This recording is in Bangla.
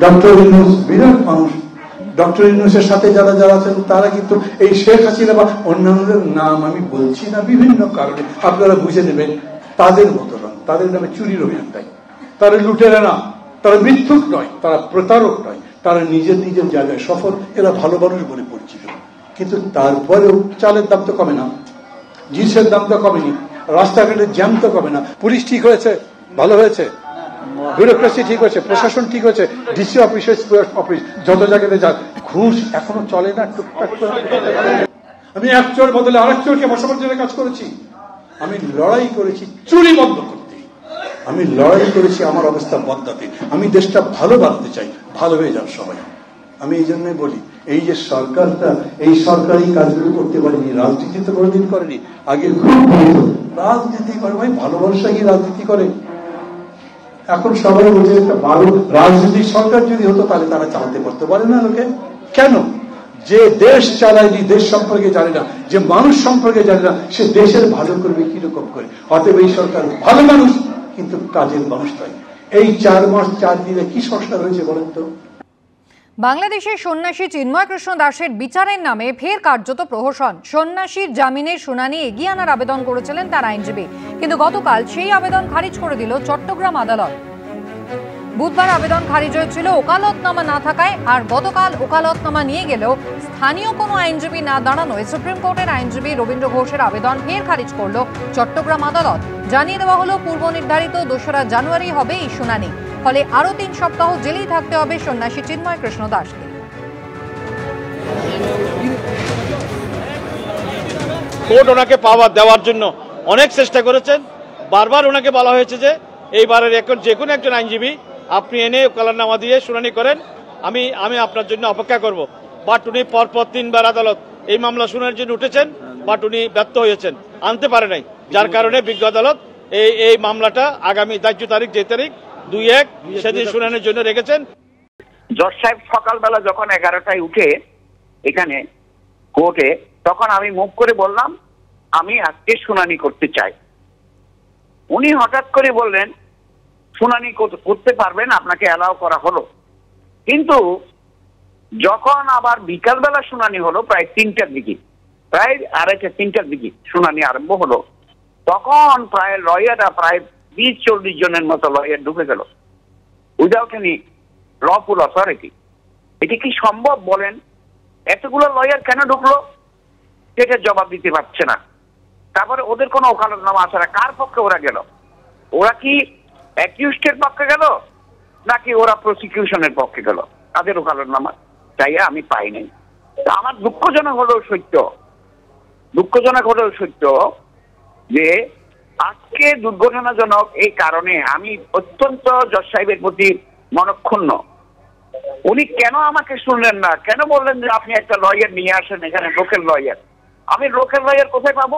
ডক্টর ইউনূস বিরাট মানুষ, ডক্টর ইউনূসের সাথে যারা যারা আছেন তারা কিন্তু এই শেখ হাসিনা বা অন্যান্যদের নাম আমি বলছি না বিভিন্ন কারণে, আপনারা বুঝে নেবেন, তাদের মতো নয়, তাদের নামে চুরির অভিযোগ নাই, তারা লুটেরা না, তারা মিথ্যুক নয়, তারা প্রতারক নয়, তারা নিজের নিজের জায়গায় সফল, এরা ভালো মানুষ বলে পরিচিত। কিন্তু তারপরেও চালের দাম তো কমে না, জিনিসের দাম তো কমেনি, রাস্তাঘাটের জ্যাম তো কমে না, পুলিশ ঠিক হয়েছে, ভালো হয়েছে, ব্যুরোক্রেসি ঠিক হয়েছে, প্রশাসন ঠিক হয়েছে, ডিসি অফিস অফিস যত জায়গাতে যাক, ঘুষ এখনো চলে না টুকটাক করে। আমি এক চোর বদলে আরেক চোরকে বসাবার জন্য কাজ করেছি, আমি লড়াই করেছি চুরি বন্ধ করতে, আমি লড়াই করেছি আমার অবস্থা বদলাতে, আমি দেশটা ভালো বানাতে চাই, ভালো হয়ে যান সবাই। আমি এই জন্যই বলি, এই যে সরকারটা এই সরকারি কাজগুলো করতে পারেনি, রাজনীতি তো কোনোদিন করেনি, আগে খুব রাজনীতি করে, ভাই ভালোবাসা কি রাজনীতি করে? এখন সবাই বলছে একটা ভালো রাজনৈতিক সরকার যদি হতো তাহলে তারা চালাতে পারতে পারে না লোকে। কেন? যে দেশ চালায়নি, দেশ সম্পর্কে জানে না, যে মানুষ সম্পর্কে জানে না, সে দেশের ভালো করবে কিরকম করে? অতএব এই সরকার ভালো মানুষ কিন্তু কাজের মানুষ নয়। এই 4 মাস 4 দিনে কি সংস্কার হয়েছে বলেন তো? বাংলাদেশের সন্ন্যাসী চিন্ময় কৃষ্ণ দাসের বিচারের নামে ফের কার্যত প্রহসন। সন্ন্যাসীর জামিনের শুনানি এগিয়ে আনার আবেদন করেছিলেন তার আইনজীবী, কিন্তু গতকাল সেই আবেদন খারিজ করে দিল চট্টগ্রাম আদালত। বুধবার আবেদন খারিজ হয়েছিল ওকালতনামা না থাকায়, আর গতকাল ওকালতনামা নিয়ে গেলেও স্থানীয় কোনো আইনজীবী না দাঁড়ানোয় সুপ্রিম কোর্টের আইনজীবী রবীন্দ্র ঘোষের আবেদন ফের খারিজ করল চট্টগ্রাম আদালত। জানিয়ে দেওয়া হলো পূর্ব নির্ধারিত 2রা জানুয়ারি হবে এই শুনানি, ফলে আরো 3 সপ্তাহ জেলেই থাকতে হবে সন্ন্যাসী চিন্ময় কৃষ্ণ দাসকে। কোর্ট ওনাকে পাওয়ার দেওয়ার জন্য অনেক চেষ্টা করেছেন, বারবার ওনাকে বলা হয়েছে যে এইবারের যে কোনো একজন আইনজীবী আপনি এনে ওকালতনামা দিয়ে শুনানি করেন, আমি আপনার জন্য অপেক্ষা করব। বাট উনি পরপর 3বার আদালত এই মামলা শুনানির জন্য উঠেছেন, বাট উনি ব্যর্থ হয়েছেন, আনতে পারে নাই, যার কারণে বিজ্ঞ আদালত এই মামলাটা আগামী ধার্য তারিখ, যে তারিখ 2/1 সেদিন শুনানির জন্য রেখেছেন। জজ সাহেব সকালবেলা যখন 11টায় উঠে এখানে কোর্টে, তখন আমি মুখ করে বললাম আমি আজকে শুনানি করতে চাই। উনি হঠাৎ করে বললেন শুনানি করতে পারবেন, আপনাকে অ্যালাউ করা হলো। কিন্তু যখন আবার বিকালবেলা শুনানি হলো প্রায় 3টার দিকে, প্রায় 2:30-3টার দিকে শুনানি আরম্ভ হলো, তখন প্রায় লয়াররা প্রায় 20-40 জনের মতো লয়ার ঢুকে গেল উইদাউট এনি লফুল অথরিটি। এটি কি সম্ভব বলেন? এতগুলো লয়ার কেন ঢুকলো সেটা জবাব দিতে পারছে না। তারপরে ওদের কোনো ওকালতনামা আছে না, কার পক্ষে ওরা গেল? ওরা কি অ্যাকিউজডের পক্ষে গেল নাকি ওরা প্রসিকিউশনের পক্ষে গেল? তাদের ওকালতনামা চাইয়া আমি পাই নাই। আমার দুঃখজনক হলেও সত্য যে আজকে দুর্ঘটনাজনক এই কারণে আমি অত্যন্ত জজ সাহেবের প্রতি মনক্ষুণ্ণ। উনি কেন আমাকে শুনলেন না? কেন বললেন যে আপনি একটা লয়ার নিয়ে আসেন এখানে, লোকাল লয়ার? আমি লোকাল লয়ার কোথায় পাবো?